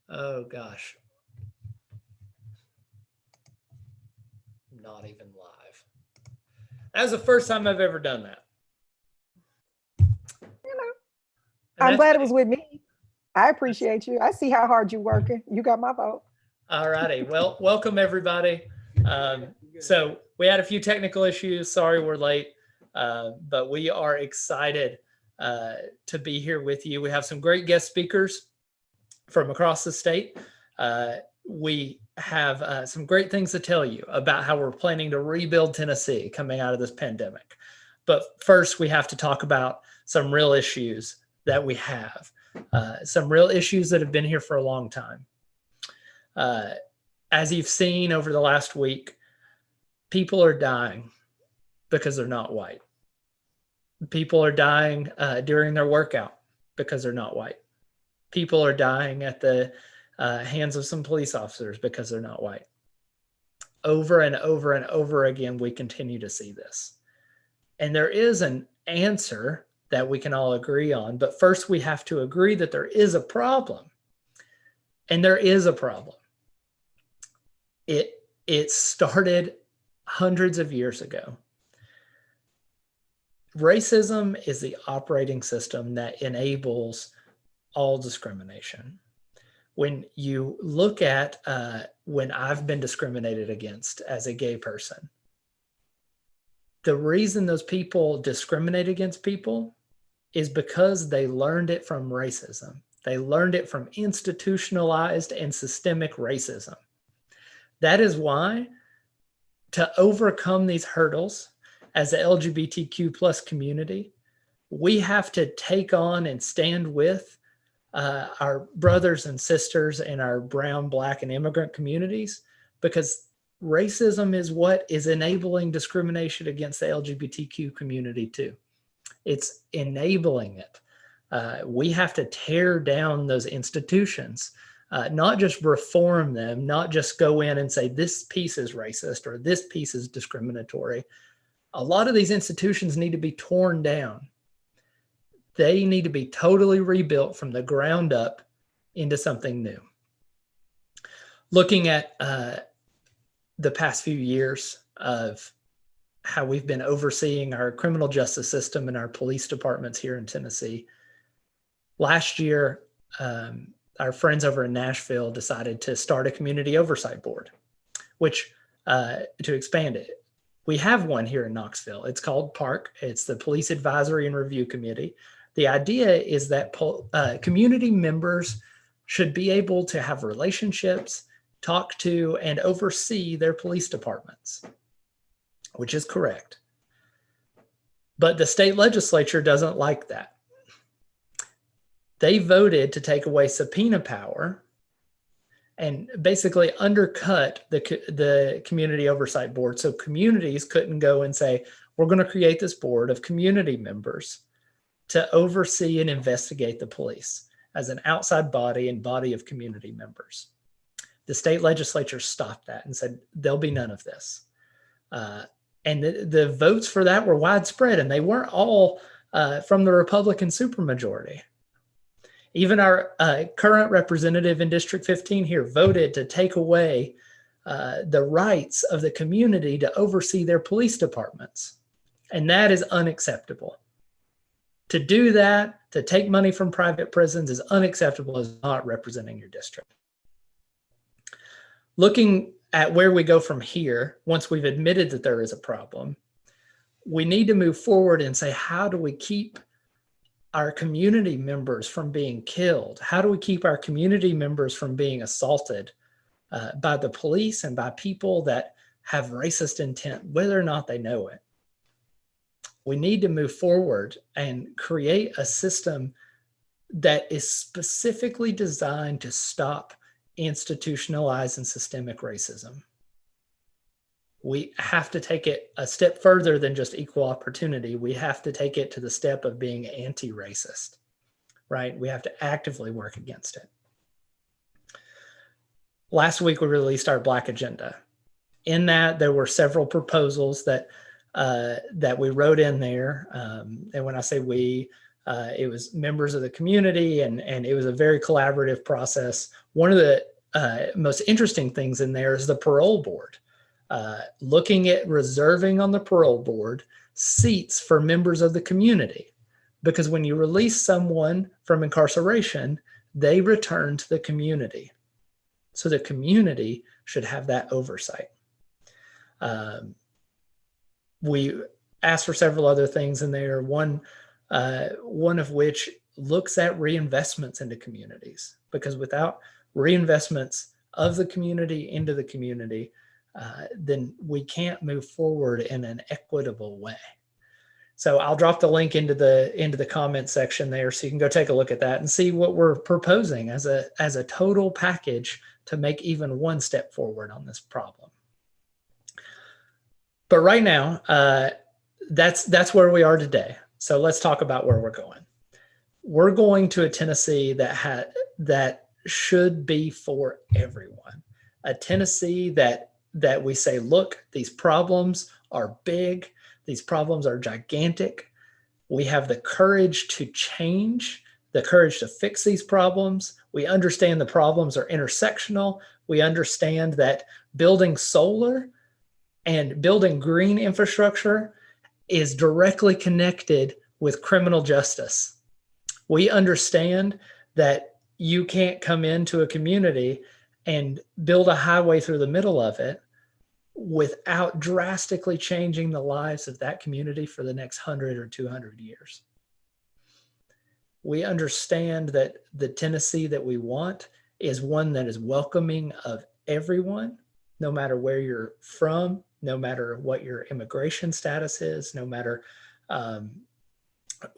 Oh gosh, not even live. That was the first time I've ever done that. I'm glad it was with me. I appreciate you. I see how hard you're working. You got my vote. All righty. Well, welcome everybody. So we had a few technical issues. Sorry we're late, but we are excited to be here with you. We have some great guest speakers from across the state. We have some great things to tell you about how we're planning to rebuild Tennessee coming out of this pandemic. But first, we have to talk about some real issues that we have, some real issues that have been here for a long time. As you've seen over the last week, people are dying because they're not white. People are dying during their workout because they're not white. People are dying at the hands of some police officers because they're not white. Over and over and over again, we continue to see this. And there is an answer that we can all agree on. But first, we have to agree that there is a problem. And there is a problem. It started hundreds of years ago. Racism is the operating system that enables all discrimination. When you look at when I've been discriminated against as a gay person, the reason those people discriminate against people is because they learned it from racism. They learned it from institutionalized and systemic racism. That is why, to overcome these hurdles as the LGBTQ plus community, we have to take on and stand with our brothers and sisters in our brown, black, and immigrant communities, because racism is what is enabling discrimination against the LGBTQ community too. It's enabling it. We have to tear down those institutions, not just reform them, not just go in and say this piece is racist or this piece is discriminatory. A lot of these institutions need to be torn down. They need to be totally rebuilt from the ground up into something new. Looking at the past few years of how we've been overseeing our criminal justice system and our police departments here in Tennessee, last year, our friends over in Nashville decided to start a community oversight board, which to expand it, we have one here in Knoxville. It's called PARC. It's the Police Advisory and Review Committee. The idea is that community members should be able to have relationships, talk to, and oversee their police departments, which is correct. But the state legislature doesn't like that. They voted to take away subpoena power and basically undercut the community oversight board. So communities couldn't go and say, we're going to create this board of community members to oversee and investigate the police as an outside body and body of community members. The state legislature stopped that and said, there'll be none of this. And the votes for that were widespread, and they weren't all from the Republican supermajority. Even our current representative in District 15 here voted to take away the rights of the community to oversee their police departments. And that is unacceptable. To do that, to take money from private prisons, is unacceptable as not representing your district. Looking at where we go from here, once we've admitted that there is a problem, we need to move forward and say, how do we keep our community members from being killed? How do we keep our community members from being assaulted by the police and by people that have racist intent, whether or not they know it? We need to move forward and create a system that is specifically designed to stop institutionalized and systemic racism. We have to take it a step further than just equal opportunity. We have to take it to the step of being anti-racist, right? We have to actively work against it. Last week, we released our Black Agenda. In that, there were several proposals that we wrote in there. And when I say we, it was members of the community, and it was a very collaborative process One of the most interesting things in there is the parole board. Looking at reserving on the parole board seats for members of the community, because when you release someone from incarceration, they return to the community. So the community should have that oversight. We asked for several other things in there, one of which looks at reinvestments into communities, because without reinvestments of the community into the community, then we can't move forward in an equitable way. So I'll drop the link into the comment section there, so you can go take a look at that and see what we're proposing as a total package to make even one step forward on this problem. But right now, that's where we are today. So let's talk about where we're going. We're going to a Tennessee that should be for everyone. A Tennessee that we say, look, these problems are big. These problems are gigantic. We have the courage to change, the courage to fix these problems. We understand the problems are intersectional. We understand that building solar and building green infrastructure is directly connected with criminal justice. We understand that you can't come into a community and build a highway through the middle of it without drastically changing the lives of that community for the next 100 or 200 years. We understand that the Tennessee that we want is one that is welcoming of everyone, no matter where you're from, no matter what your immigration status is, no matter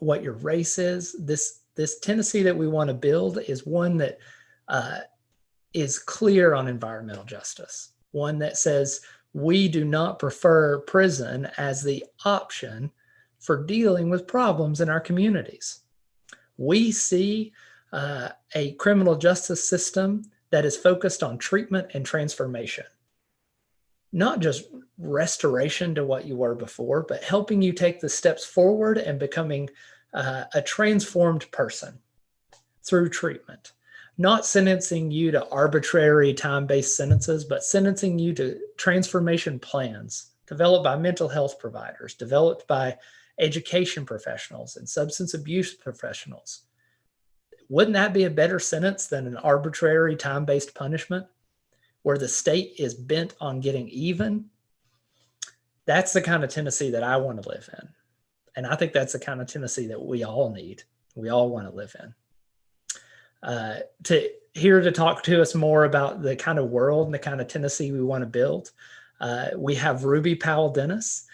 what your race is. This Tennessee that we want to build is one that is clear on environmental justice, one that says we do not prefer prison as the option for dealing with problems in our communities. We see a criminal justice system that is focused on treatment and transformation, not just restoration to what you were before, but helping you take the steps forward and becoming a transformed person through treatment. Not sentencing you to arbitrary time-based sentences, but sentencing you to transformation plans developed by mental health providers, developed by education professionals and substance abuse professionals. Wouldn't that be a better sentence than an arbitrary time-based punishment where the state is bent on getting even? That's the kind of Tennessee that I want to live in. And I think that's the kind of Tennessee that we all need. We all want to live in. Here to talk to us more about the kind of world and the kind of Tennessee we want to build, we have Ruby Powell-Dennis.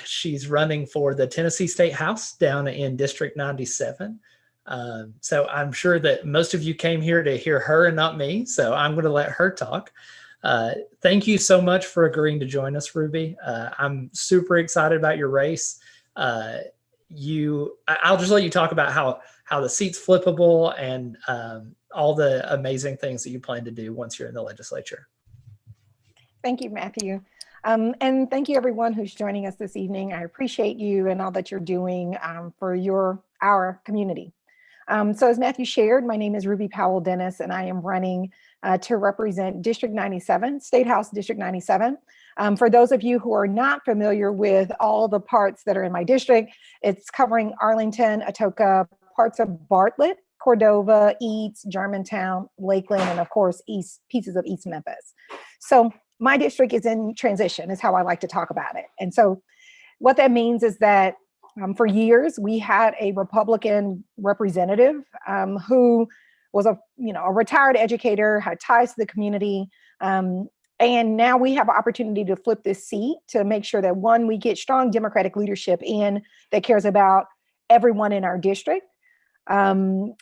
She's running for the Tennessee State House down in District 97. So I'm sure that most of you came here to hear her and not me. So I'm going to let her talk. Thank you so much for agreeing to join us, Ruby. I'm super excited about your race. I'll just let you talk about how the seat's flippable and all the amazing things that you plan to do once you're in the legislature. Thank you, Matthew. And thank you everyone who's joining us this evening. I appreciate you and all that you're doing for our community. So as Matthew shared, my name is Ruby Powell-Dennis, and I am running to represent District 97, State House District 97. For those of you who are not familiar with all the parts that are in my district, it's covering Arlington, Atoka, parts of Bartlett, Cordova, Eads, Germantown, Lakeland, and of course, pieces of East Memphis. So my district is in transition, is how I like to talk about it. And so what that means is that for years, we had a Republican representative who was a retired educator, had ties to the community. And now we have an opportunity to flip this seat to make sure that, one, we get strong Democratic leadership in that cares about everyone in our district.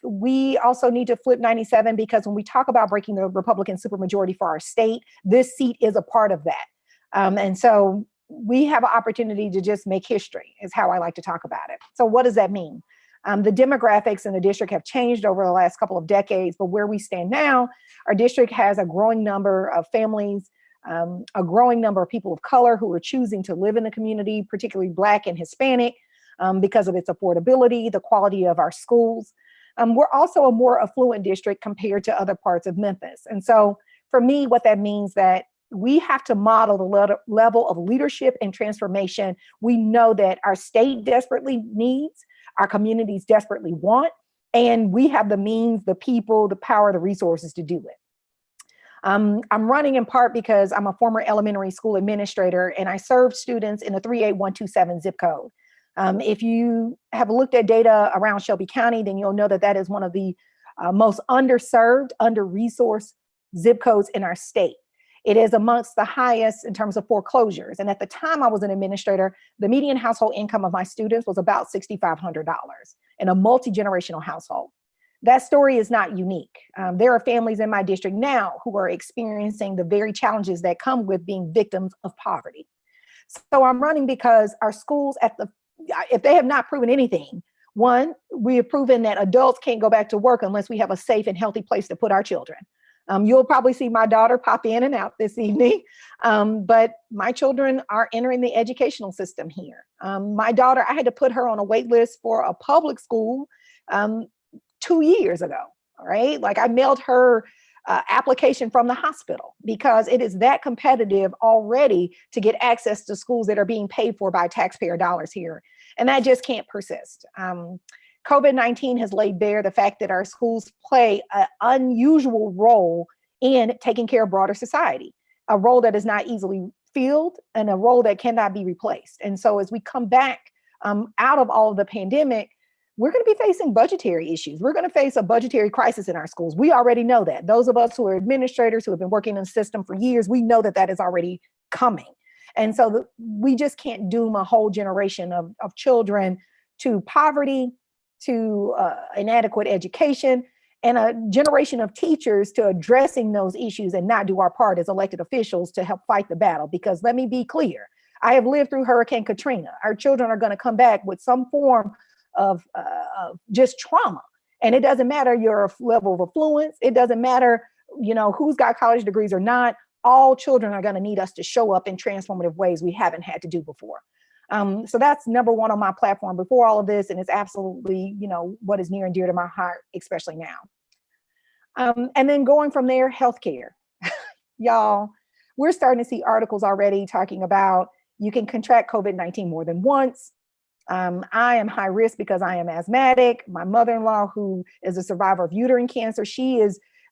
We also need to flip 97 because when we talk about breaking the Republican supermajority for our state, this seat is a part of that. And so we have an opportunity to just make history, is how I like to talk about it. So what does that mean? The demographics in the district have changed over the last couple of decades, but where we stand now, our district has a growing number of families, a growing number of people of color who are choosing to live in the community, particularly Black and Hispanic, because of its affordability, the quality of our schools. We're also a more affluent district compared to other parts of Memphis. And so for me, what that means that we have to model the level of leadership and transformation we know that our state desperately needs, our communities desperately want, and we have the means, the people, the power, the resources to do it. I'm running in part because I'm a former elementary school administrator and I serve students in the 38127 zip code. If you have looked at data around Shelby County, then you'll know that that is one of the most underserved, under-resourced zip codes in our state. It is amongst the highest in terms of foreclosures. And at the time I was an administrator, the median household income of my students was about $6,500 in a multi-generational household. That story is not unique. There are families in my district now who are experiencing the very challenges that come with being victims of poverty. So I'm running because our schools if they have not proven anything, one, we have proven that adults can't go back to work unless we have a safe and healthy place to put our children. You'll probably see my daughter pop in and out this evening, but my children are entering the educational system here. My daughter, I had to put her on a wait list for a public school 2 years ago, all right? Like I mailed her application from the hospital because it is that competitive already to get access to schools that are being paid for by taxpayer dollars here. And that just can't persist. COVID-19 has laid bare the fact that our schools play an unusual role in taking care of broader society, a role that is not easily filled and a role that cannot be replaced. And so as we come back out of all of the pandemic, we're going to be facing budgetary issues. We're going to face a budgetary crisis in our schools. We already know that. Those of us who are administrators who have been working in the system for years, we know that that is already coming. And so we just can't doom a whole generation of children to poverty, to inadequate education, and a generation of teachers to addressing those issues and not do our part as elected officials to help fight the battle. Because let me be clear, I have lived through Hurricane Katrina. Our children are going to come back with some form of just trauma. And it doesn't matter your level of affluence. It doesn't matter, who's got college degrees or not. All children are going to need us to show up in transformative ways we haven't had to do before. So that's number one on my platform before all of this. And it's absolutely, what is near and dear to my heart, especially now. And then going from there, healthcare. Y'all, we're starting to see articles already talking about you can contract COVID-19 more than once. I am high risk because I am asthmatic. My mother-in-law, who is a survivor of uterine cancer,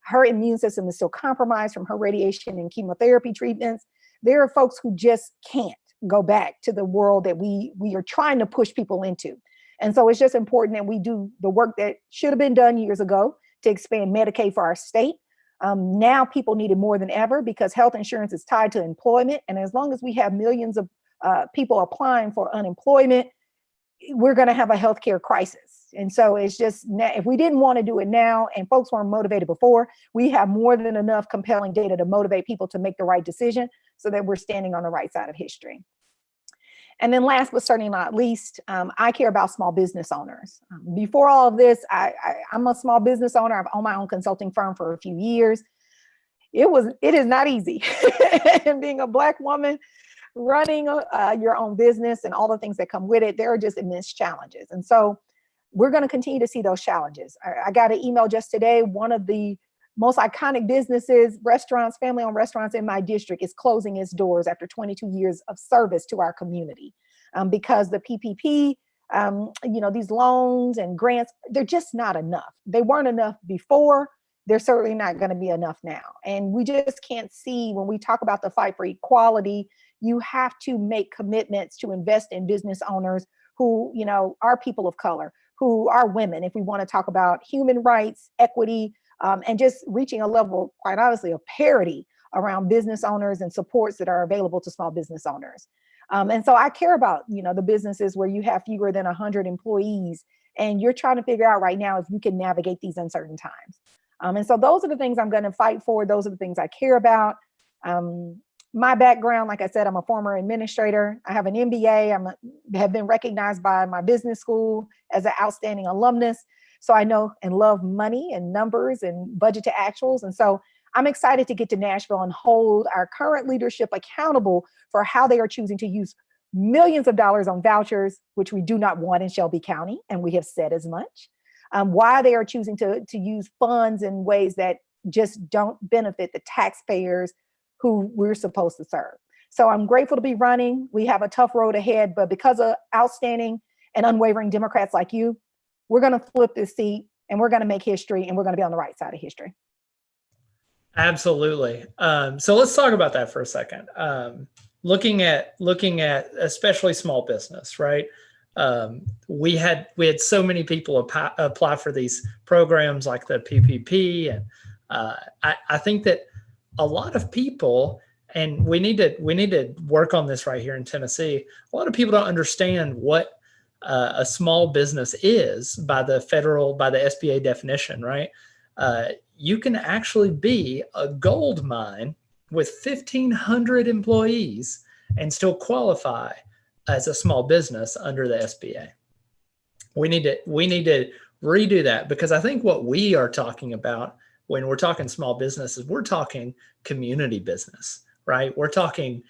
her immune system is still compromised from her radiation and chemotherapy treatments. There are folks who just can't go back to the world that we are trying to push people into. And so it's just important that we do the work that should have been done years ago to expand Medicaid for our state. Now people need it more than ever because health insurance is tied to employment. And as long as we have millions of people applying for unemployment, we're going to have a healthcare crisis. And so it's just, if we didn't want to do it now and folks weren't motivated before, we have more than enough compelling data to motivate people to make the right decision so that we're standing on the right side of history. And then last but certainly not least, I care about small business owners. Before all of this, I'm a small business owner. I've owned my own consulting firm for a few years. It is not easy. And being a Black woman, running your own business and all the things that come with it, there are just immense challenges. And so we're going to continue to see those challenges. I got an email just today. One of the most iconic businesses, restaurants, family-owned restaurants in my district is closing its doors after 22 years of service to our community because the PPP, these loans and grants, they're just not enough. They weren't enough before. They're certainly not going to be enough now. And we just can't see when we talk about the fight for equality, you have to make commitments to invest in business owners who, are people of color, who are women, if we want to talk about human rights, equity, and just reaching a level, quite honestly, of parity around business owners and supports that are available to small business owners. And so I care about, the businesses where you have fewer than 100 employees, and you're trying to figure out right now if you can navigate these uncertain times. And so those are the things I'm going to fight for. Those are the things I care about. My background, like I said, I'm a former administrator. I have an MBA. Have been recognized by my business school as an outstanding alumnus. So I know and love money and numbers and budget to actuals. And so I'm excited to get to Nashville and hold our current leadership accountable for how they are choosing to use millions of dollars on vouchers, which we do not want in Shelby County. And we have said as much. why they are choosing to use funds in ways that just don't benefit the taxpayers who we're supposed to serve. So I'm grateful to be running. We have a tough road ahead, but because of outstanding and unwavering Democrats like you, we're going to flip this seat and we're going to make history, and we're going to be on the right side of history. Absolutely. So let's talk about that for a second. Looking at especially small business, right? We had so many people apply for these programs like the PPP, and I think that a lot of people, and we need to work on this right here in Tennessee. A lot of people don't understand what a small business is by the SBA definition, right? You can actually be a gold mine with 1,500 employees and still qualify as a small business under the SBA. We need to redo that, because I think what we are talking about when we're talking small businesses, we're talking community business, right? We're talking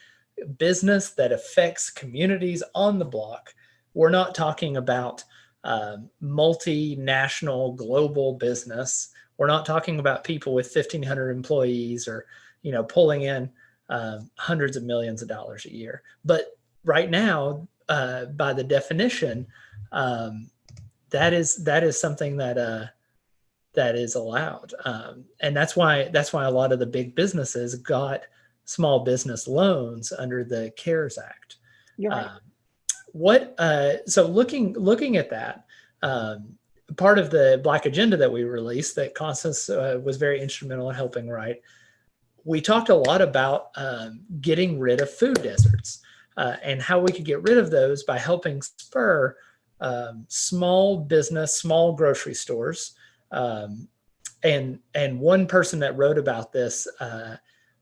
business that affects communities on the block. We're not talking about multinational global business. We're not talking about people with 1,500 employees or, pulling in hundreds of millions of dollars a year. But right now, by the definition, that is something that is allowed, and that's why a lot of the big businesses got small business loans under the CARES Act. You're right. So looking at that, part of the Black Agenda that we released that Constance was very instrumental in helping write, we talked a lot about getting rid of food deserts and how we could get rid of those by helping spur small business, small grocery stores. And one person that wrote about this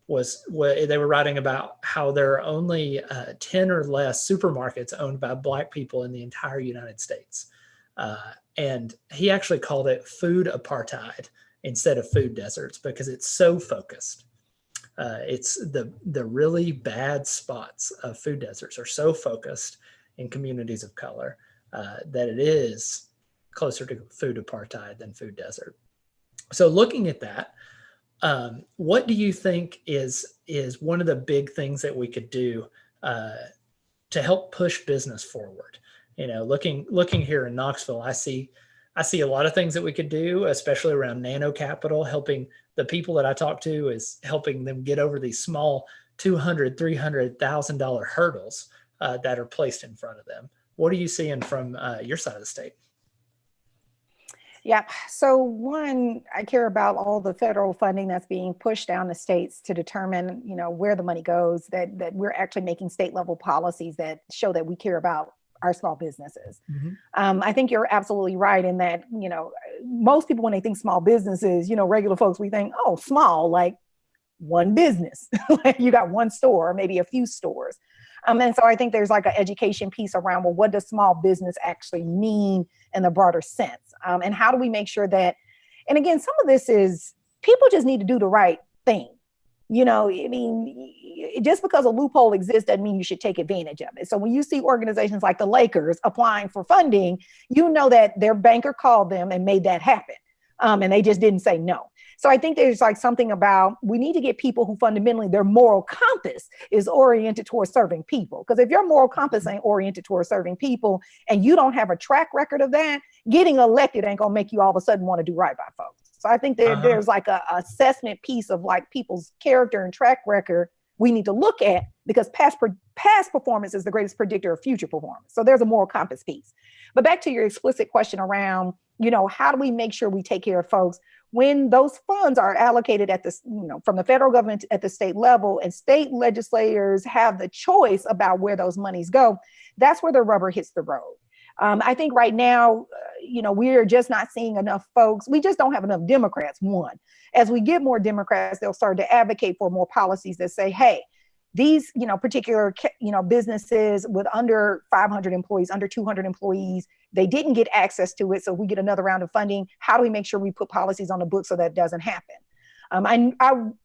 they were writing about how there are only 10 or less supermarkets owned by Black people in the entire United States. And he actually called it food apartheid instead of food deserts, because it's so focused. It's the really bad spots of food deserts are so focused in communities of color that it is closer to food apartheid than food desert. So looking at that, what do you think is one of the big things that we could do to help push business forward? Looking here in Knoxville, I see a lot of things that we could do, especially around nano capital. Helping the people that I talk to is helping them get over these small $200,000, $300,000 hurdles that are placed in front of them. What are you seeing from your side of the state? Yeah. So one, I care about all the federal funding that's being pushed down the states to determine, where the money goes, that we're actually making state level policies that show that we care about our small businesses. Mm-hmm. I think you're absolutely right in that, most people, when they think small businesses, regular folks, we think, oh, small, like one business, like you got one store, or maybe a few stores. And so I think there's like an education piece around, well, what does small business actually mean in the broader sense? And how do we make sure that, and again, some of this is people just need to do the right thing. Just because a loophole exists doesn't mean you should take advantage of it. So when you see organizations like the Lakers applying for funding, that their banker called them and made that happen. And they just didn't say no. So I think there's like something about, we need to get people who fundamentally their moral compass is oriented towards serving people. Because if your moral compass ain't oriented towards serving people and you don't have a track record of that, getting elected ain't gonna make you all of a sudden want to do right by folks. So I think there's like a assessment piece of like people's character and track record we need to look at, because past performance is the greatest predictor of future performance. So there's a moral compass piece. But back to your explicit question around, how do we make sure we take care of folks when those funds are allocated at this, from the federal government at the state level, and state legislators have the choice about where those monies go? That's where the rubber hits the road. I think right now, we're just not seeing enough folks. We just don't have enough Democrats. One, as we get more Democrats, they'll start to advocate for more policies that say, hey, these, particular, businesses with under 500 employees, under 200 employees, they didn't get access to it. So we get another round of funding. How do we make sure we put policies on the book so that doesn't happen? I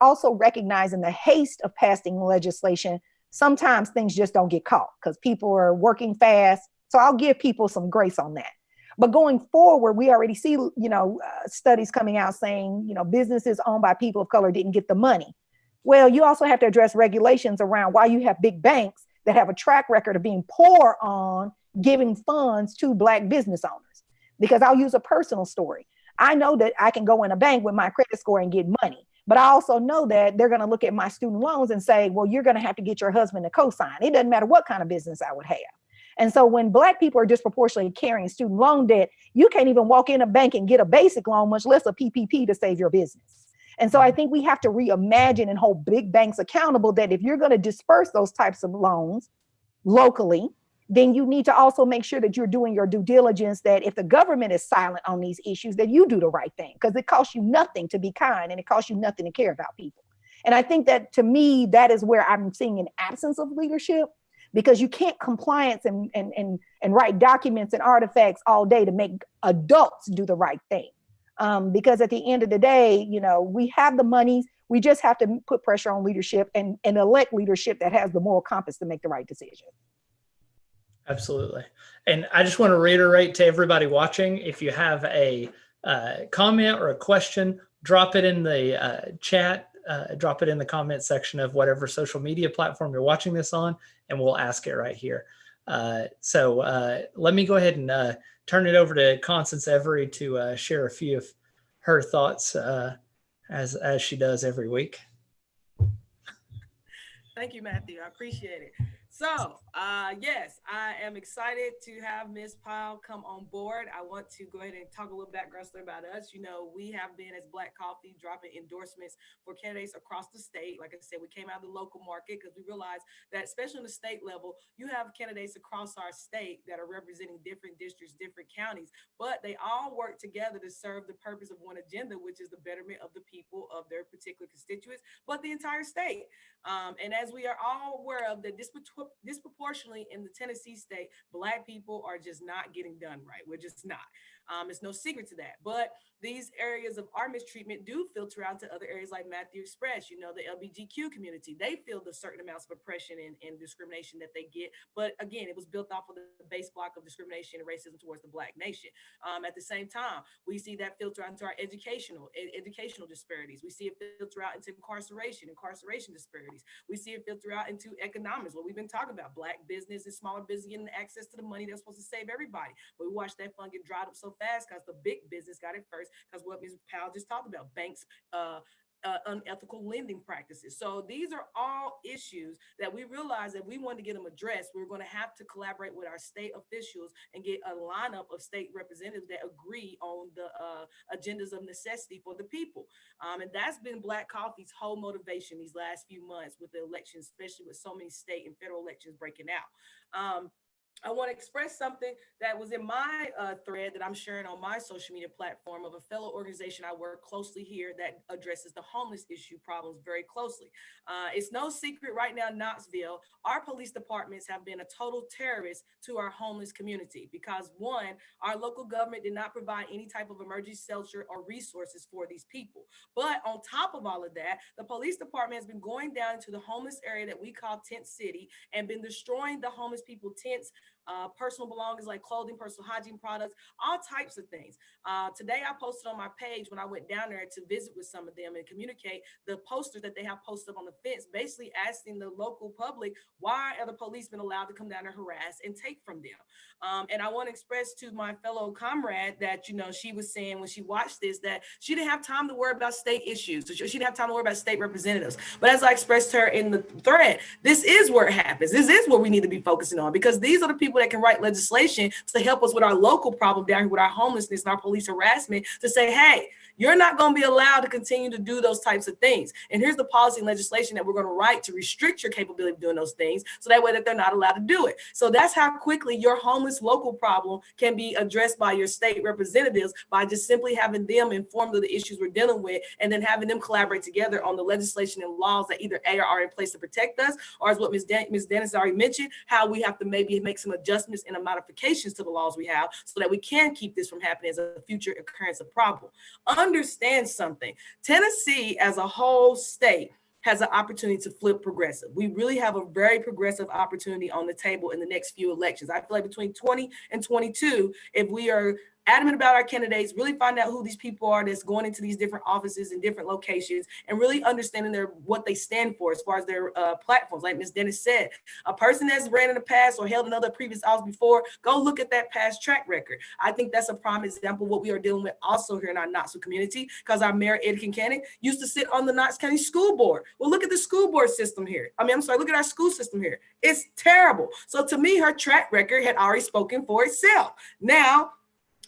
also recognize in the haste of passing legislation, sometimes things just don't get caught because people are working fast. So I'll give people some grace on that. But going forward, we already see, studies coming out saying, businesses owned by people of color didn't get the money. Well, you also have to address regulations around why you have big banks that have a track record of being poor on giving funds to Black business owners. Because I'll use a personal story. I know that I can go in a bank with my credit score and get money, but I also know that they're going to look at my student loans and say, well, you're going to have to get your husband to co-sign. It doesn't matter what kind of business I would have. And so when Black people are disproportionately carrying student loan debt, you can't even walk in a bank and get a basic loan, much less a PPP to save your business. And so I think we have to reimagine and hold big banks accountable that if you're going to disperse those types of loans locally, then you need to also make sure that you're doing your due diligence, that if the government is silent on these issues, that you do the right thing, because it costs you nothing to be kind and it costs you nothing to care about people. And I think that, to me, that is where I'm seeing an absence of leadership, because you can't compliance and write documents and artifacts all day to make adults do the right thing. Because at the end of the day, we have the monies. We just have to put pressure on leadership and elect leadership that has the moral compass to make the right decision. Absolutely. And I just want to reiterate to everybody watching, if you have a comment or a question, drop it in the chat, drop it in the comment section of whatever social media platform you're watching this on, and we'll ask it right here. So let me go ahead and turn it over to Constance Every to share a few of her thoughts as she does every week. Thank you, Matthew. I appreciate it. So, yes, I am excited to have Ms. Powell come on board. I want to go ahead and talk a little background story about us. We have been, as Black Coffee, dropping endorsements for candidates across the state. Like I said, we came out of the local market because we realized that, especially on the state level, you have candidates across our state that are representing different districts, different counties, but they all work together to serve the purpose of one agenda, which is the betterment of the people of their particular constituents, but the entire state. And as we are all aware of, that disproportionately in the Tennessee state, Black people are just not getting done right. We're just not. It's no secret to that. But these areas of our mistreatment do filter out to other areas, like Matthew expressed. The LGBTQ community, they feel the certain amounts of oppression and discrimination that they get. But again, it was built off of the base block of discrimination and racism towards the Black nation. At the same time, we see that filter out into our educational disparities. We see it filter out into incarceration disparities. We see it filter out into economics, what we've been talking about, Black business and smaller business getting access to the money that's supposed to save everybody. But we watched that fund get dried up so fast because the big business got it first, because what Ms. Powell just talked about, banks, unethical lending practices. So these are all issues that we realize that we want to get them addressed. We're going to have to collaborate with our state officials and get a lineup of state representatives that agree on the agendas of necessity for the people. And that's been Black Coffee's whole motivation these last few months with the elections, especially with so many state and federal elections breaking out. I want to express something that was in my thread that I'm sharing on my social media platform of a fellow organization I work closely here that addresses the homeless issue problems very closely. It's no secret right now in Knoxville, our police departments have been a total terrorist to our homeless community because, one, our local government did not provide any type of emergency shelter or resources for these people. But on top of all of that, the police department has been going down into the homeless area that we call Tent City and been destroying the homeless people tents, personal belongings like clothing, personal hygiene products, all types of things. Today I posted on my page when I went down there to visit with some of them and communicate the posters that they have posted on the fence, basically asking the local public, why are the police been allowed to come down and harass and take from them? And I want to express to my fellow comrade that, she was saying when she watched this, that she didn't have time to worry about state issues. So she didn't have time to worry about state representatives. But as I expressed to her in the thread, this is where it happens. This is what we need to be focusing on, because these are the people that can write legislation to help us with our local problem down here with our homelessness and our police harassment, to say, hey, you're not going to be allowed to continue to do those types of things. And here's the policy and legislation that we're going to write to restrict your capability of doing those things, so that way that they're not allowed to do it. So that's how quickly your homeless local problem can be addressed by your state representatives, by just simply having them informed of the issues we're dealing with, and then having them collaborate together on the legislation and laws that either A, are in place to protect us, or as what Ms. Dennis already mentioned, how we have to maybe make some adjustments and modifications to the laws we have so that we can keep this from happening as a future occurrence of problem. Understand something. Tennessee as a whole state has an opportunity to flip progressive. We really have a very progressive opportunity on the table in the next few elections. I feel like between 20 and 22, if we are adamant about our candidates, really find out who these people are that's going into these different offices and different locations, and really understanding what they stand for as far as their platforms. Like Ms. Dennis said, a person that's ran in the past or held another previous office before, go look at that past track record. I think that's a prime example of what we are dealing with also here in our Knoxville community, because our mayor, Ed Kincannon, used to sit on the Knox County School Board. Well, look at the school board system here. Look at our school system here. It's terrible. So to me, her track record had already spoken for itself. Now,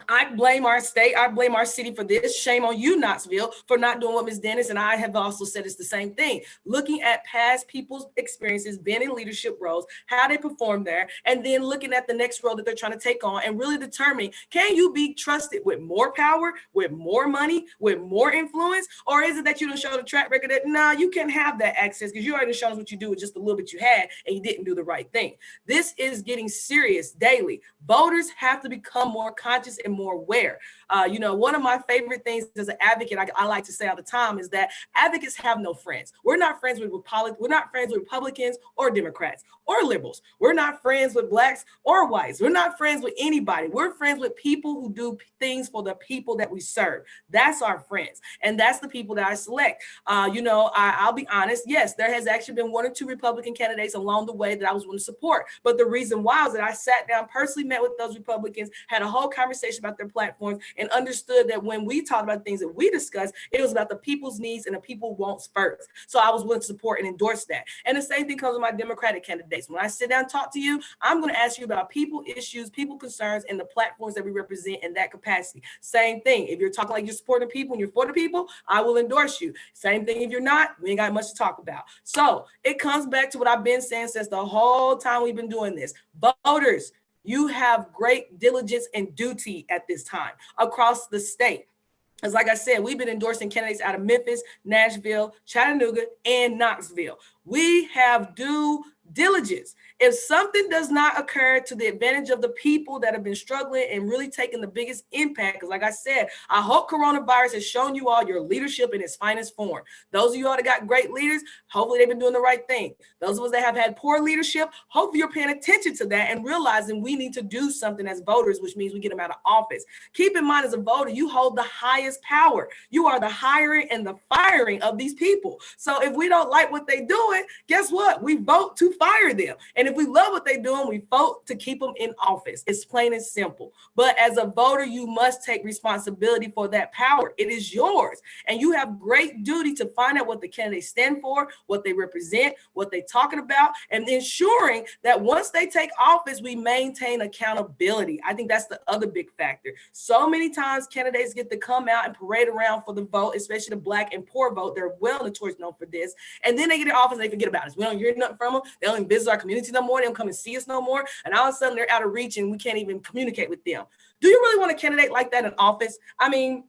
I blame our state. I blame our city for this. Shame on you, Knoxville, for not doing what Ms. Dennis and I have also said is the same thing. Looking at past people's experiences, being in leadership roles, how they perform there, and then looking at the next role that they're trying to take on and really determining, can you be trusted with more power, with more money, with more influence? Or is it that you don't show the track record that, nah, you can't have that access because you already shown us what you do with just a little bit you had and you didn't do the right thing. This is getting serious daily. Voters have to become more conscious and more aware. One of my favorite things as an advocate, I like to say all the time, is that advocates have no friends. We're not friends with Republicans or Democrats or liberals. We're not friends with blacks or whites. We're not friends with anybody. We're friends with people who do things for the people that we serve. That's our friends. And that's the people that I select. I'll be honest. Yes, there has actually been one or two Republican candidates along the way that I was willing to support. But the reason why is that I sat down, personally met with those Republicans, had a whole conversation about their platforms, and understood that when we talked about things that we discussed, it was about the people's needs and the people wants first. So I was willing to support and endorse that. And the same thing comes with my Democratic candidates. When I sit down and talk to you, I'm going to ask you about people issues, people concerns, and the platforms that we represent in that capacity. Same thing. If you're talking like you're supporting people and you're for the people, I will endorse you. Same thing if you're not, we ain't got much to talk about. So it comes back to what I've been saying since the whole time we've been doing this. Voters, you have great diligence and duty at this time across the state. Because like I said, we've been endorsing candidates out of Memphis, Nashville, Chattanooga, and Knoxville. We have due diligence. If something does not occur to the advantage of the people that have been struggling and really taking the biggest impact, because like I said, I hope coronavirus has shown you all your leadership in its finest form. Those of you all that got great leaders, hopefully they've been doing the right thing. Those of us that have had poor leadership, hopefully you're paying attention to that and realizing we need to do something as voters, which means we get them out of office. Keep in mind, as a voter, you hold the highest power. You are the hiring and the firing of these people. So if we don't like what they're doing, guess what? We vote to fire them. And if we love what they're doing, we vote to keep them in office. It's plain and simple. But as a voter, you must take responsibility for that power. It is yours. And you have great duty to find out what the candidates stand for, what they represent, what they're talking about, and ensuring that once they take office, we maintain accountability. I think that's the other big factor. So many times candidates get to come out and parade around for the vote, especially the black and poor vote. They're well notorious known for this. And then they get in office and they forget about us. We don't hear nothing from them. They don't even visit our community no more. They don't come and see us no more. And all of a sudden they're out of reach and we can't even communicate with them. Do you really want a candidate like that in office? I mean,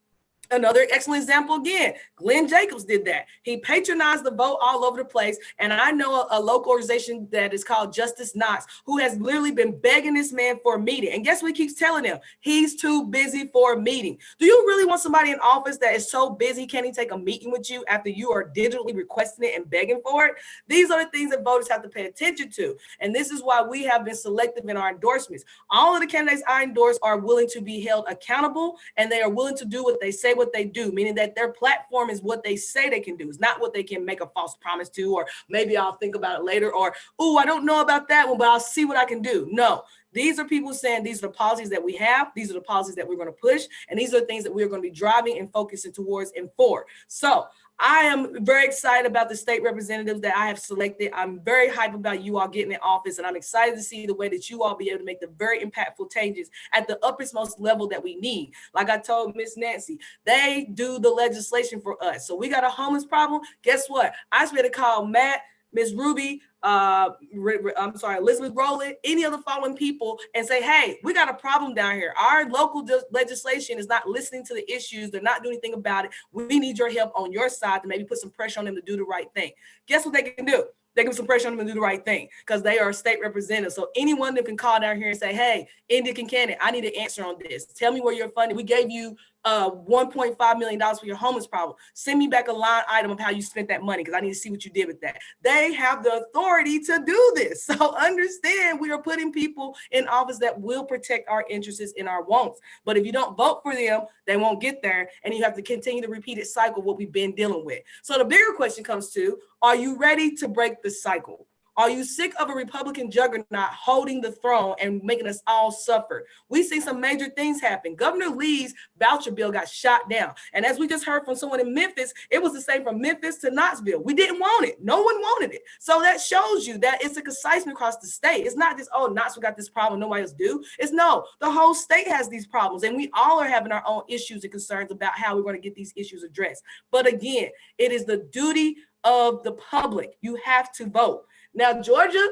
another excellent example again, Glenn Jacobs did that. He patronized the vote all over the place. And I know a local organization that is called Justice Knox, who has literally been begging this man for a meeting. And guess what he keeps telling him? He's too busy for a meeting. Do you really want somebody in office that is so busy, can't even take a meeting with you after you are digitally requesting it and begging for it? These are the things that voters have to pay attention to. And this is why we have been selective in our endorsements. All of the candidates I endorse are willing to be held accountable, and they are willing to do what they say what they do, meaning that their platform is what they say they can do. It's not what they can make a false promise to, or maybe I'll think about it later, or, oh, I don't know about that one, but I'll see what I can do. No, these are people saying these are the policies that we have. These are the policies that we're going to push. And these are the things that we're going to be driving and focusing towards and for. So I am very excited about the state representatives that I have selected. I'm very hyped about you all getting in office, and I'm excited to see the way that you all be able to make the very impactful changes at the uppermost level that we need. Like I told Miss Nancy, they do the legislation for us. So we got a homeless problem. Guess what? I should be able to call Matt, Miss Ruby, Elizabeth Rowland, any of the following people and say, hey, we got a problem down here. Our local legislation is not listening to the issues. They're not doing anything about it. We need your help on your side to maybe put some pressure on them to do the right thing. Guess what they can do? They can put some pressure on them to do the right thing because they are a state representative. So anyone that can call down here and say, hey, India Kincannon, I need an answer on this. Tell me where you're funding. We gave you $1.5 million for your homeless problem. Send me back a line item of how you spent that money because I need to see what you did with that. They have the authority to do this. So understand we are putting people in office that will protect our interests and our wants. But if you don't vote for them, they won't get there. And you have to continue the repeated cycle of what we've been dealing with. So the bigger question comes to, are you ready to break the cycle? Are you sick of a Republican juggernaut holding the throne and making us all suffer? We see some major things happen. Governor Lee's voucher bill got shot down. And as we just heard from someone in Memphis, it was the same from Memphis to Knoxville. We didn't want it. No one wanted it. So that shows you that it's a concisement across the state. It's not just, oh, Knoxville got this problem, nobody else do. It's no, the whole state has these problems. And we all are having our own issues and concerns about how we're going to get these issues addressed. But again, it is the duty of the public. You have to vote. Now, Georgia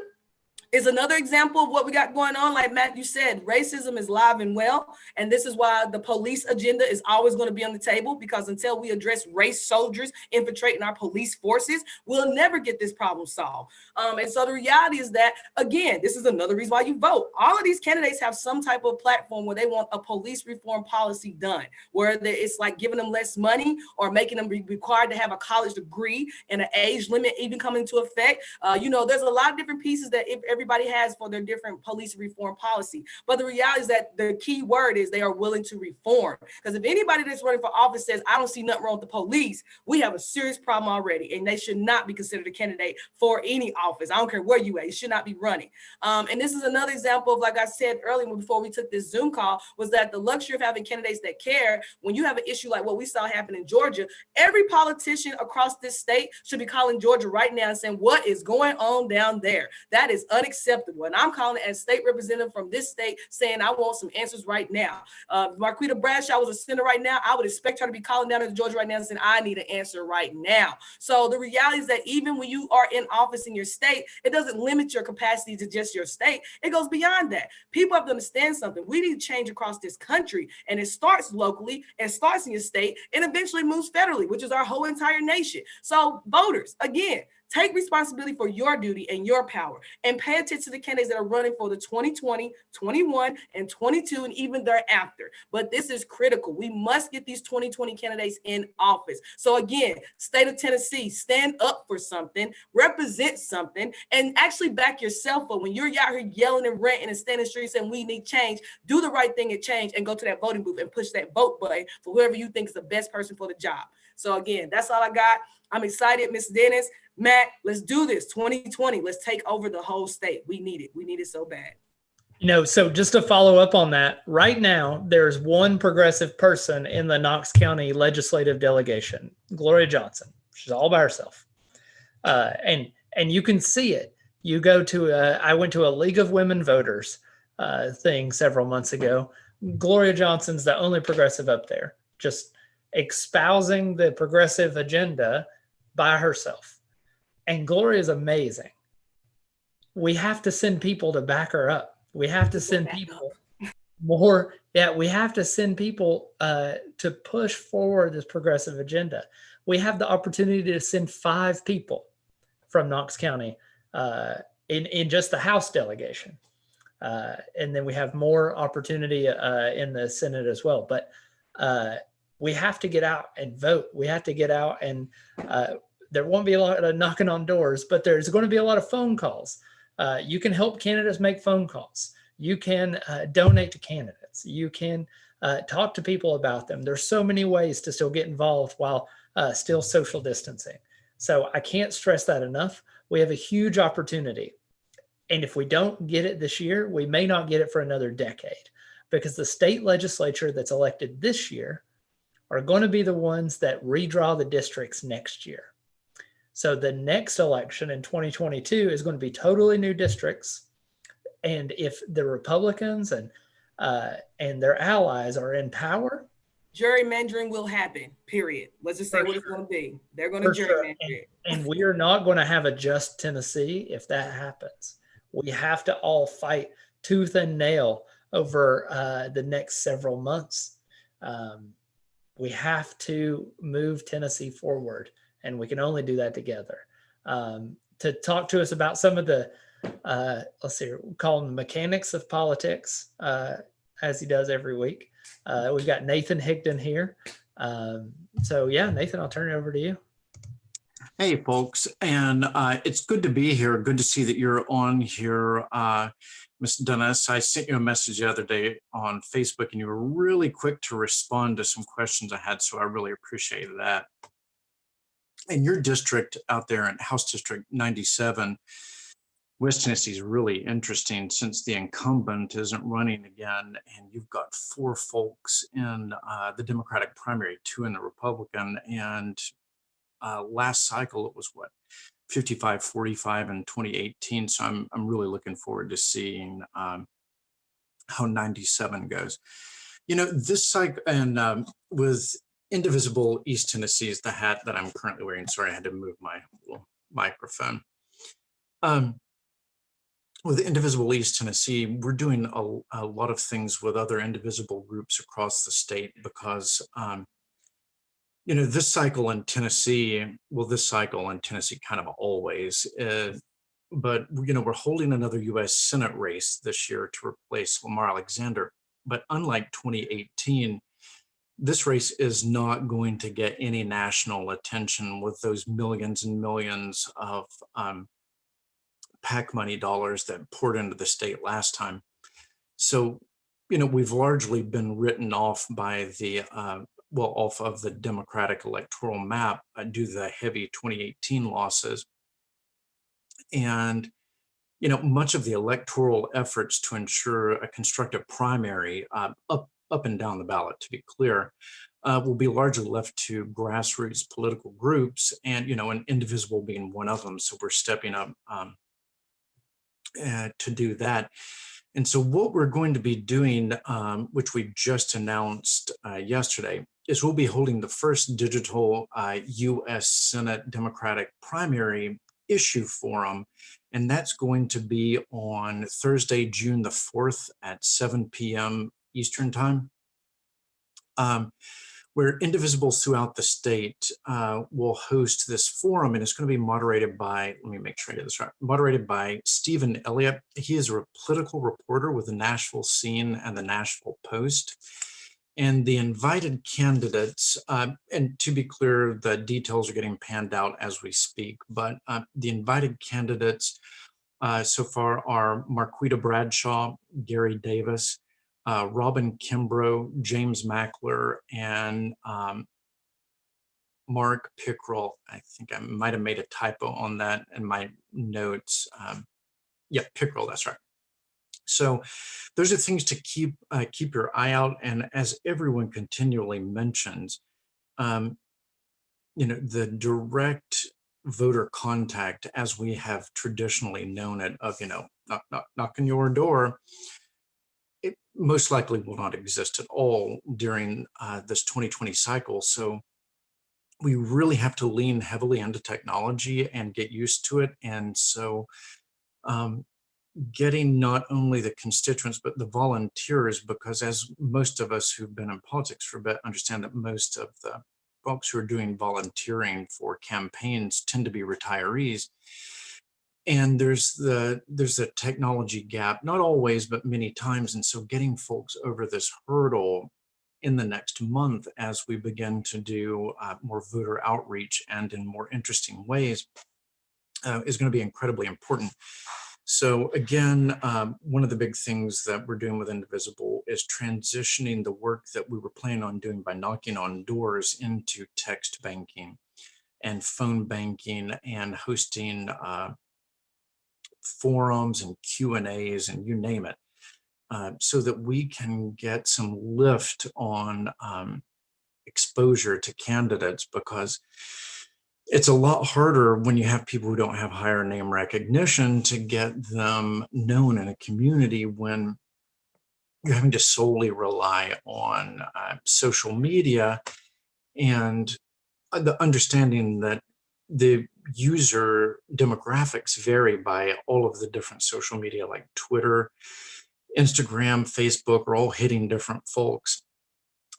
is another example of what we got going on. Like Matt, you said, racism is live and well. And this is why the police agenda is always going to be on the table, because until we address race soldiers infiltrating our police forces, we'll never get this problem solved. And so the reality is that, again, this is another reason why you vote. All of these candidates have some type of platform where they want a police reform policy done, where it's like giving them less money or making them be required to have a college degree and an age limit even coming into effect. There's a lot of different pieces that if everybody has for their different police reform policy. But the reality is that the key word is they are willing to reform. Because if anybody that's running for office says, I don't see nothing wrong with the police, we have a serious problem already. And they should not be considered a candidate for any office. I don't care where you at. You should not be running. And this is another example of, like I said earlier before we took this Zoom call, was that the luxury of having candidates that care. When you have an issue like what we saw happen in Georgia, every politician across this state should be calling Georgia right now and saying, what is going on down there? That is unacceptable. And I'm calling as state representative from this state saying I want some answers right now. Marquita Bradshaw was a senator right now. I would expect her to be calling down to Georgia right now and saying I need an answer right now. So the reality is that even when you are in office in your state, it doesn't limit your capacity to just your state. It goes beyond that. People have to understand something. We need change across this country, and it starts locally and starts in your state and eventually moves federally, which is our whole entire nation. So voters, again, take responsibility for your duty and your power, and pay attention to the candidates that are running for the 2020, 21, and 22, and even thereafter. But this is critical. We must get these 2020 candidates in office. So again, state of Tennessee, stand up for something, represent something, and actually back yourself up. When you're out here yelling and ranting and standing in the streets saying we need change, do the right thing and change, and go to that voting booth and push that vote button for whoever you think is the best person for the job. So again, that's all I got. I'm excited, Ms. Dennis. Matt, let's do this. 2020, let's take over the whole state. We need it. We need it so bad. So just to follow up on that, right now, there's one progressive person in the Knox County legislative delegation, Gloria Johnson. She's all by herself. And you can see it. You go to, I went to a League of Women Voters thing several months ago. Gloria Johnson's the only progressive up there, just espousing the progressive agenda by herself. And Gloria is amazing. We have to send people to back her up. We have to send people more. Yeah, we have to send people to push forward this progressive agenda. We have the opportunity to send 5 people from Knox County in just the House delegation. And then we have more opportunity in the Senate as well. But we have to get out and vote. We have to get out and there won't be a lot of knocking on doors, but there's going to be a lot of phone calls. You can help candidates make phone calls. You can donate to candidates. You can talk to people about them. There's so many ways to still get involved while still social distancing. So I can't stress that enough. We have a huge opportunity. And if we don't get it this year, we may not get it for another decade, because the state legislature that's elected this year are going to be the ones that redraw the districts next year. So the next election in 2022 is going to be totally new districts. And if the Republicans and their allies are in power, gerrymandering will happen, period. Let's just say what it's going to be. They're going to gerrymander it. And we are not going to have a just Tennessee if that happens. We have to all fight tooth and nail over the next several months. We have to move Tennessee forward, and we can only do that together. To talk to us about some of the, let's see, we'll call them mechanics of politics, as he does every week. We've got Nathan Higdon here. So yeah, Nathan, I'll turn it over to you. Hey, folks, and it's good to be here. Good to see that you're on here, Ms. Dennis. I sent you a message the other day on Facebook, and you were really quick to respond to some questions I had, so I really appreciate that. In your district out there in House District 97, West Tennessee is really interesting since the incumbent isn't running again, and you've got 4 folks in the Democratic primary, 2 in the Republican, and last cycle it was what, 55-45 in 2018. So I'm really looking forward to seeing how 97 goes. You know, this cycle, and with Indivisible East Tennessee is the hat that I'm currently wearing. Sorry, I had to move my little microphone. With Indivisible East Tennessee, we're doing a lot of things with other indivisible groups across the state because you know, this cycle in Tennessee, well, this cycle in Tennessee kind of always, but you know, we're holding another U.S. Senate race this year to replace Lamar Alexander. But unlike 2018, this race is not going to get any national attention with those millions and millions of PAC money dollars that poured into the state last time. So, you know, we've largely been written off by the well, off of the Democratic electoral map due to the heavy 2018 losses. And, you know, much of the electoral efforts to ensure a constructive primary up and down the ballot, to be clear, will be largely left to grassroots political groups, and, you know, an Indivisible being one of them. So we're stepping up to do that. And so what we're going to be doing, which we just announced yesterday, is we'll be holding the first digital U.S. Senate Democratic primary issue forum. And that's going to be on Thursday, June the 4th at 7 p.m. Eastern time, where Indivisibles throughout the state will host this forum, and it's going to be moderated by, let me make sure I get this right, moderated by Stephen Elliott. He is a political reporter with the Nashville Scene and the Nashville Post. And the invited candidates, and to be clear, the details are getting panned out as we speak, but the invited candidates so far are Marquita Bradshaw, Gary Davis, Robin Kimbrough, James Mackler, and Mark Pickrell. I think I might have made a typo on that in my notes. Yeah, Pickrell, that's right. So those are things to keep your eye out. And as everyone continually mentions, you know, the direct voter contact, as we have traditionally known it, of, you know, knock on your door, it most likely will not exist at all during this 2020 cycle. So we really have to lean heavily into technology and get used to it. And so getting not only the constituents, but the volunteers, because as most of us who've been in politics for a bit understand that most of the folks who are doing volunteering for campaigns tend to be retirees. And there's a technology gap, not always, but many times. And so getting folks over this hurdle in the next month as we begin to do more voter outreach and in more interesting ways is going to be incredibly important. So again, one of the big things that we're doing with Indivisible is transitioning the work that we were planning on doing by knocking on doors into text banking and phone banking and hosting forums and Q&As and you name it, so that we can get some lift on exposure to candidates, because it's a lot harder when you have people who don't have higher name recognition to get them known in a community when you're having to solely rely on social media, and the understanding that the user demographics vary by all of the different social media like Twitter, Instagram, Facebook are all hitting different folks.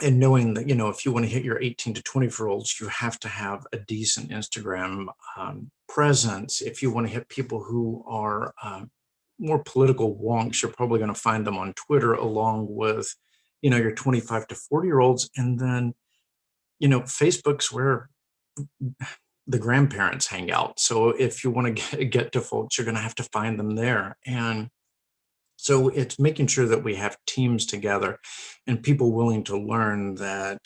And knowing that, you know, if you want to hit your 18 to 24-year-olds, you have to have a decent Instagram presence. If you want to hit people who are more political wonks, you're probably going to find them on Twitter along with, your 25 to 40-year-olds. And then, Facebook's where the grandparents hang out. So if you want to get to folks, you're going to have to find them there. And so it's making sure that we have teams together and people willing to learn that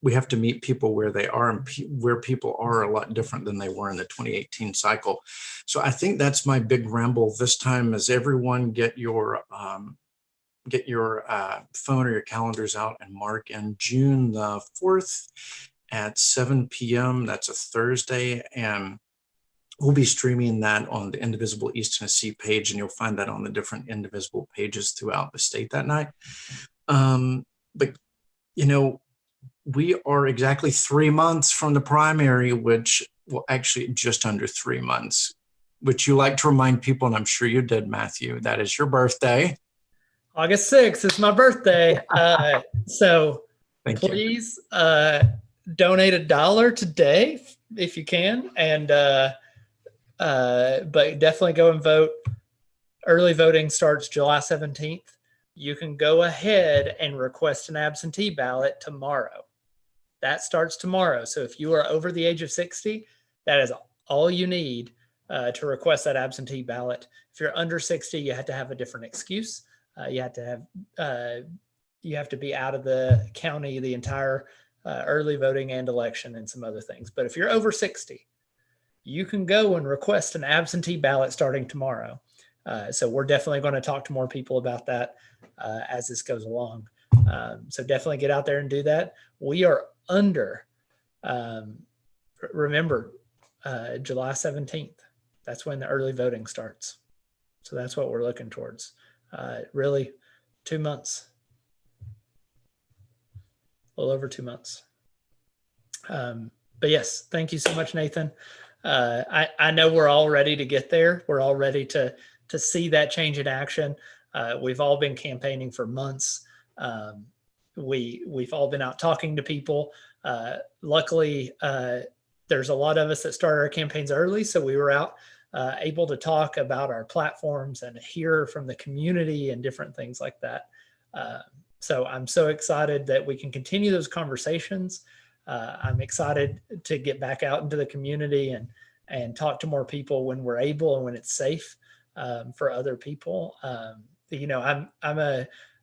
we have to meet people where they are, and where people are a lot different than they were in the 2018 cycle. So I think that's my big ramble this time, is everyone get your phone or your calendars out and mark in June the 4th at 7 p.m. That's a Thursday. And we'll be streaming that on the Indivisible East Tennessee page, and you'll find that on the different Indivisible pages throughout the state that night. But, we are exactly 3 months from the primary, which, well, actually just under 3 months, which you like to remind people, and I'm sure you did, Matthew, that is your birthday. August 6th is my birthday. So Thank you. please donate $1 today if you can. And but definitely go and vote. Early voting starts July 17th. You can go ahead and request an absentee ballot tomorrow. That starts tomorrow. So if you are over the age of 60, that is all you need to request that absentee ballot. If you're under 60, you have to have a different excuse. You have to be out of the county the entire early voting and election and some other things. But if you're over 60, you can go and request an absentee ballot starting tomorrow. So we're definitely going to talk to more people about that as this goes along. So definitely get out there and do that. We are under, remember, July 17th. That's when the early voting starts. So that's what we're looking towards. Really 2 months, a little over 2 months. But yes, thank you so much, Nathan. I know we're all ready to get there. We're all ready to see that change in action. We've all been campaigning for months. We've all been out talking to people. Luckily, there's a lot of us that started our campaigns early, so we were out able to talk about our platforms and hear from the community and different things like that. So I'm so excited that we can continue those conversations. I'm excited to get back out into the community and talk to more people when we're able and when it's safe for other people. I'm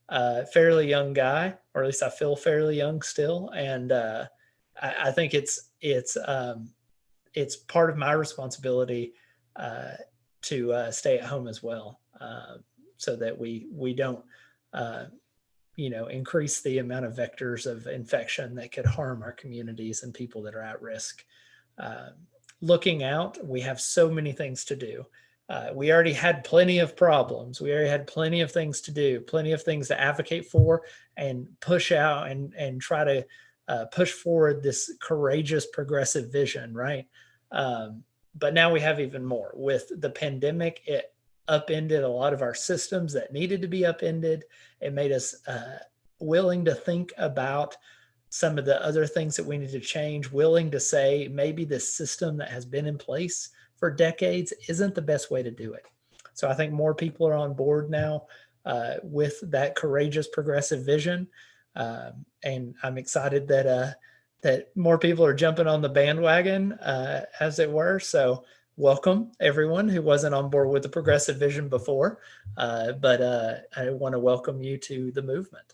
a fairly young guy, or at least I feel fairly young still, and I think it's part of my responsibility to stay at home as well, so that we don't increase the amount of vectors of infection that could harm our communities and people that are at risk. Looking out, we have so many things to do. We already had plenty of problems. We already had plenty of things to do, plenty of things to advocate for and push out and try to push forward this courageous, progressive vision, right? But now we have even more. With the pandemic, it upended a lot of our systems that needed to be upended. It made us willing to think about some of the other things that we need to change, willing to say maybe the system that has been in place for decades isn't the best way to do it. So I think more people are on board now with that courageous, progressive vision. And I'm excited that more people are jumping on the bandwagon, as it were. So welcome everyone who wasn't on board with the progressive vision before, but I want to welcome you to the movement.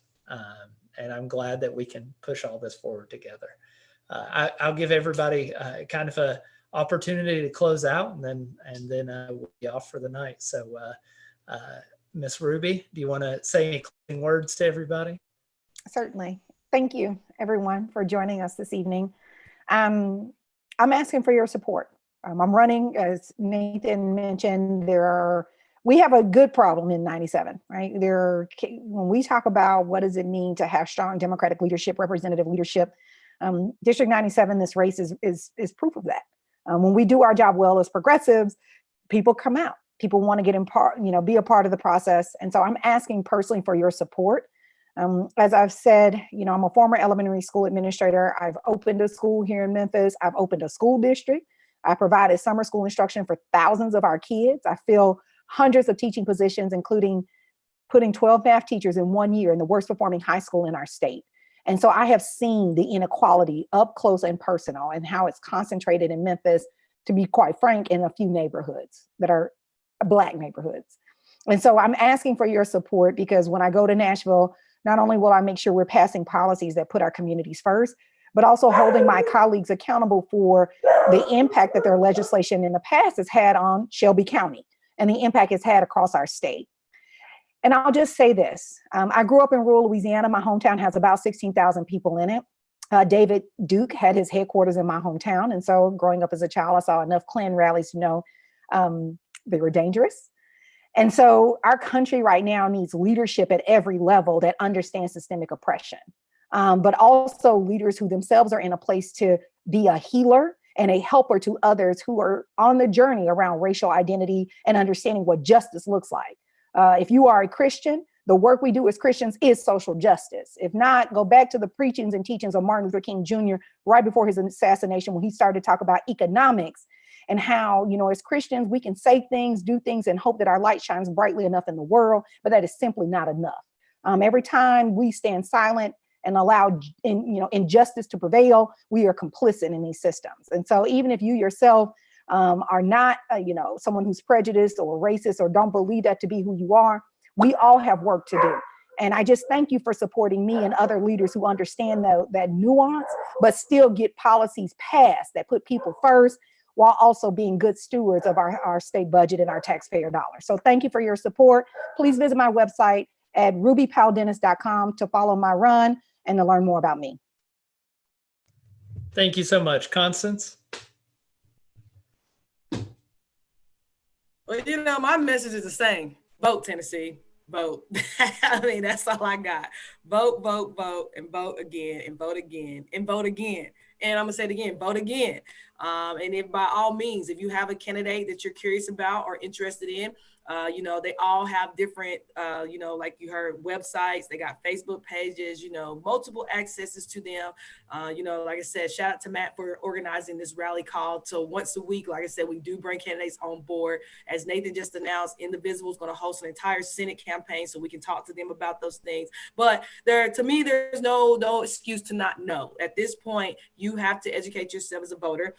And I'm glad that we can push all this forward together. I'll give everybody kind of a opportunity to close out, and then we'll be off for the night. So Miss Ruby, do you want to say any closing words to everybody? Certainly. Thank you, everyone, for joining us this evening. I'm asking for your support. I'm running, as Nathan mentioned, we have a good problem in 97, right? When we talk about what does it mean to have strong democratic leadership, representative leadership, District 97, this race is proof of that. When we do our job well as progressives, people come out. People want to get be a part of the process. And so I'm asking personally for your support. As I've said, I'm a former elementary school administrator. I've opened a school here in Memphis. I've opened a school district. I provided summer school instruction for thousands of our kids. I feel hundreds of teaching positions, including putting 12 math teachers in 1 year in the worst performing high school in our state. And so I have seen the inequality up close and personal, and how it's concentrated in Memphis, to be quite frank, in a few neighborhoods that are Black neighborhoods. And so I'm asking for your support, because when I go to Nashville, not only will I make sure we're passing policies that put our communities first, but also holding my colleagues accountable for the impact that their legislation in the past has had on Shelby County and the impact it's had across our state. And I'll just say this. I grew up in rural Louisiana. My hometown has about 16,000 people in it. David Duke had his headquarters in my hometown. And so growing up as a child, I saw enough Klan rallies to know they were dangerous. And so our country right now needs leadership at every level that understands systemic oppression, but also leaders who themselves are in a place to be a healer and a helper to others who are on the journey around racial identity and understanding what justice looks like. If you are a Christian, the work we do as Christians is social justice. If not, go back to the preachings and teachings of Martin Luther King Jr. right before his assassination, when he started to talk about economics and how, as Christians, we can say things, do things, and hope that our light shines brightly enough in the world, but that is simply not enough. Every time we stand silent and allow injustice to prevail, we are complicit in these systems. And so even if you yourself are not, someone who's prejudiced or racist or don't believe that to be who you are, we all have work to do. And I just thank you for supporting me and other leaders who understand that nuance, but still get policies passed that put people first, while also being good stewards of our state budget and our taxpayer dollars. So thank you for your support. Please visit my website at rubypowell-dennis.com to follow my run and to learn more about me. Thank you so much. Constance? Well, my message is the same. Vote, Tennessee. Vote. I mean, that's all I got. Vote, vote, vote, and vote again, and vote again, and vote again. And I'm going to say it again, vote again. And if by all means, if you have a candidate that you're curious about or interested in, they all have different, like you heard, websites. They got Facebook pages, multiple accesses to them. Like I said, shout out to Matt for organizing this rally call. So once a week, like I said, we do bring candidates on board. As Nathan just announced, Indivisible is going to host an entire Senate campaign so we can talk to them about those things. But to me, there's no excuse to not know. At this point, you have to educate yourself as a voter.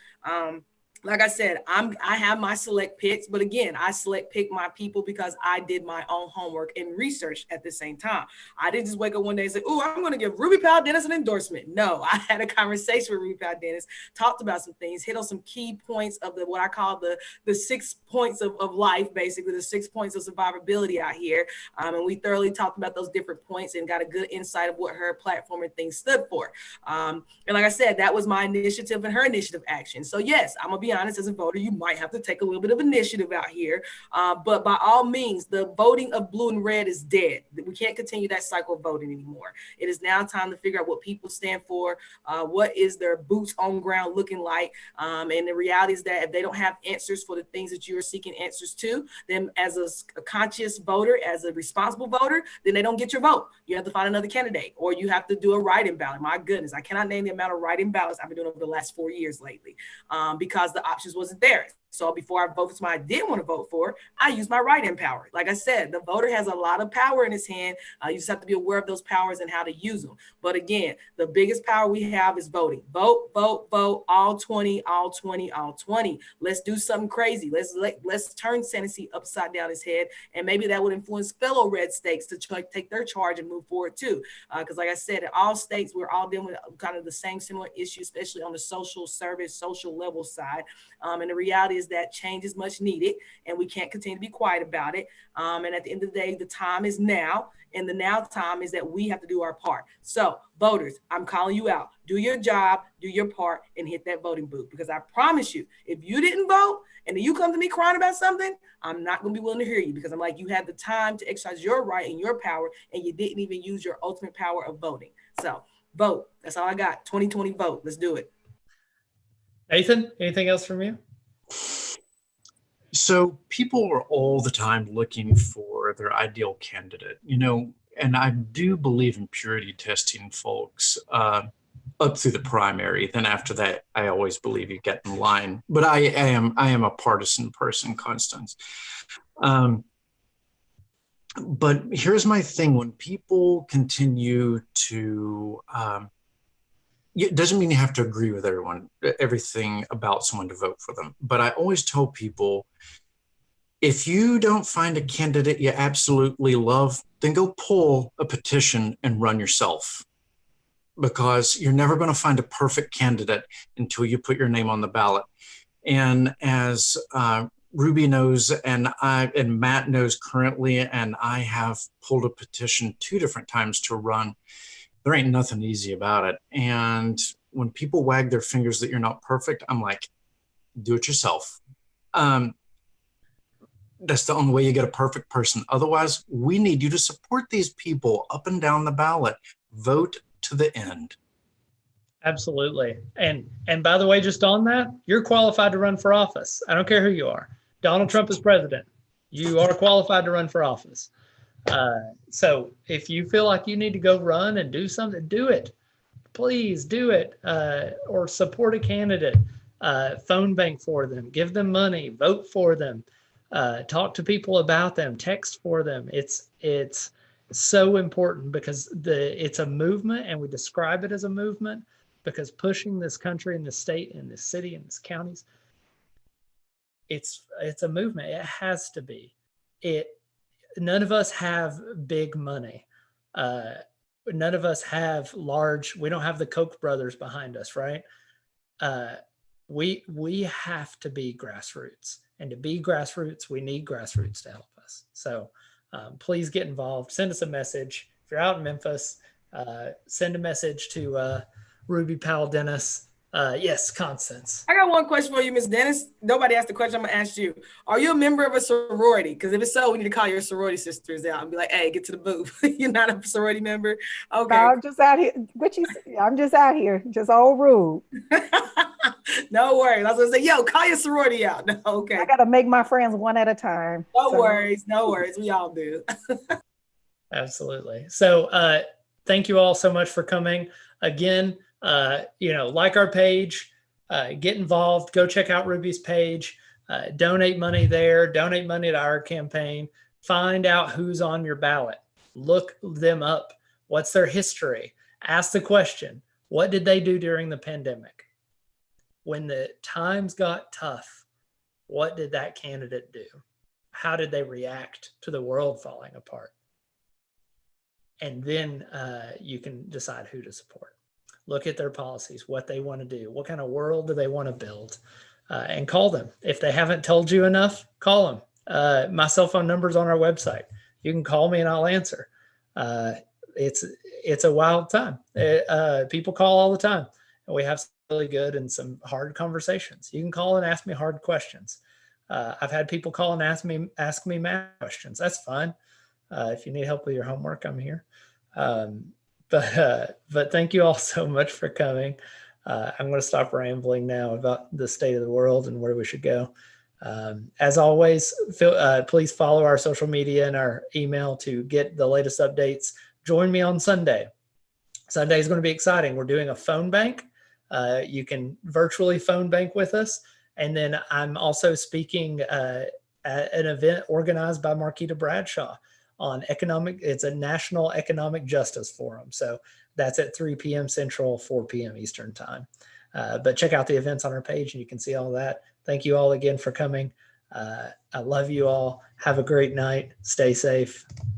Like I said, I have my select picks, but again, I select pick my people because I did my own homework and research at the same time. I didn't just wake up one day and say, "Oh, I'm going to give Ruby Powell-Dennis an endorsement." No, I had a conversation with Ruby Powell-Dennis, talked about some things, hit on some key points of what I call the 6 points of life, basically the 6 points of survivability out here. And we thoroughly talked about those different points and got a good insight of what her platform and things stood for. And like I said, that was my initiative and her initiative action. So yes, I'm going to be honest, as a voter, you might have to take a little bit of initiative out here. But by all means, the voting of blue and red is dead. We can't continue that cycle of voting anymore. It is now time to figure out what people stand for, what is their boots on ground looking like. And the reality is that if they don't have answers for the things that you're seeking answers to, then as a conscious voter, as a responsible voter, then they don't get your vote. You have to find another candidate, or you have to do a write-in ballot. My goodness, I cannot name the amount of write-in ballots I've been doing over the last 4 years lately, because the options wasn't there. So before I vote for somebody I didn't want to vote for, I use my write-in power. Like I said, the voter has a lot of power in his hand. You just have to be aware of those powers and how to use them. But again, the biggest power we have is voting. Vote, vote, vote, all 20, all 20, all 20. Let's do something crazy. Let's turn Tennessee upside down his head. And maybe that would influence fellow red states to take their charge and move forward too. Because like I said, in all states, we're all dealing with kind of the same similar issues, especially on the social service, social level side. And the reality is that change is much needed, and we can't continue to be quiet about it. And at the end of the day, the time is now, and the now time is that we have to do our part. So voters, I'm calling you out. Do your job, do your part, and hit that voting booth. Because I promise you, if you didn't vote and then you come to me crying about something, I'm not going to be willing to hear you, because I'm like, you had the time to exercise your right and your power, and you didn't even use your ultimate power of voting. So vote. That's all I got. 2020 vote. Let's do it. Nathan, anything else from you? So people are all the time looking for their ideal candidate, and I do believe in purity testing folks up through the primary. Then after that, I always believe you get in line. But I am a partisan person, Constance. Um, but here's my thing: when people continue to, it doesn't mean you have to agree with everything about someone to vote for them. But I always tell people, if you don't find a candidate you absolutely love, then go pull a petition and run yourself, because you're never going to find a perfect candidate until you put your name on the ballot. And as Ruby knows, and Matt knows currently, and I have pulled a petition 2 different times to run. There ain't nothing easy about it. And when people wag their fingers that you're not perfect, I'm like, do it yourself. That's the only way you get a perfect person. Otherwise, we need you to support these people up and down the ballot. Vote to the end. Absolutely. And by the way, just on that, you're qualified to run for office. I don't care who you are. Donald Trump is president. You are qualified to run for office. So if you feel like you need to go run and do something, do it. Please do it, or support a candidate. Phone bank for them, give them money, vote for them, talk to people about them, text for them. It's so important, because it's a movement, and we describe it as a movement because pushing this country and this state and this city and this counties, it's a movement. It has to be. None of us have big money. None of us have we don't have the Koch brothers behind us, right? We have to be grassroots, and to be grassroots, we need grassroots to help us. So please get involved. Send us a message. If you're out in Memphis, send a message to Ruby Powell-Dennis. Yes, Constance. I got one question for you, Ms. Dennis. Nobody asked the question. I'm going to ask you. Are you a member of a sorority? Because if it's so, we need to call your sorority sisters out and be like, hey, get to the booth. You're not a sorority member? Okay. No, I'm just out here. I'm just out here. Just old rude. No worries. I was going to say, yo, call your sorority out. No, okay. I got to make my friends one at a time. No worries. No worries. We all do. Absolutely. So thank you all so much for coming. Again, like our page, get involved, go check out Ruby's page, donate money there, donate money to our campaign, find out who's on your ballot, look them up. What's their history? Ask the question, what did they do during the pandemic? When the times got tough, what did that candidate do? How did they react to the world falling apart? And then you can decide who to support. Look at their policies, what they want to do, what kind of world do they want to build, and call them. If they haven't told you enough, call them. My cell phone number is on our website. You can call me and I'll answer. It's a wild time. People call all the time, and we have some really good and some hard conversations. You can call and ask me hard questions. I've had people call and ask me math questions. That's fine. If you need help with your homework, I'm here. But thank you all so much for coming. I'm going to stop rambling now about the state of the world and where we should go. As always, please follow our social media and our email to get the latest updates. Join me on Sunday. Sunday is going to be exciting. We're doing a phone bank. You can virtually phone bank with us. And then I'm also speaking at an event organized by Marquita Bradshaw on it's a National Economic Justice Forum. So that's at 3 p.m. Central, 4 p.m. Eastern time. But check out the events on our page and you can see all that. Thank you all again for coming. I love you all. Have a great night. Stay safe.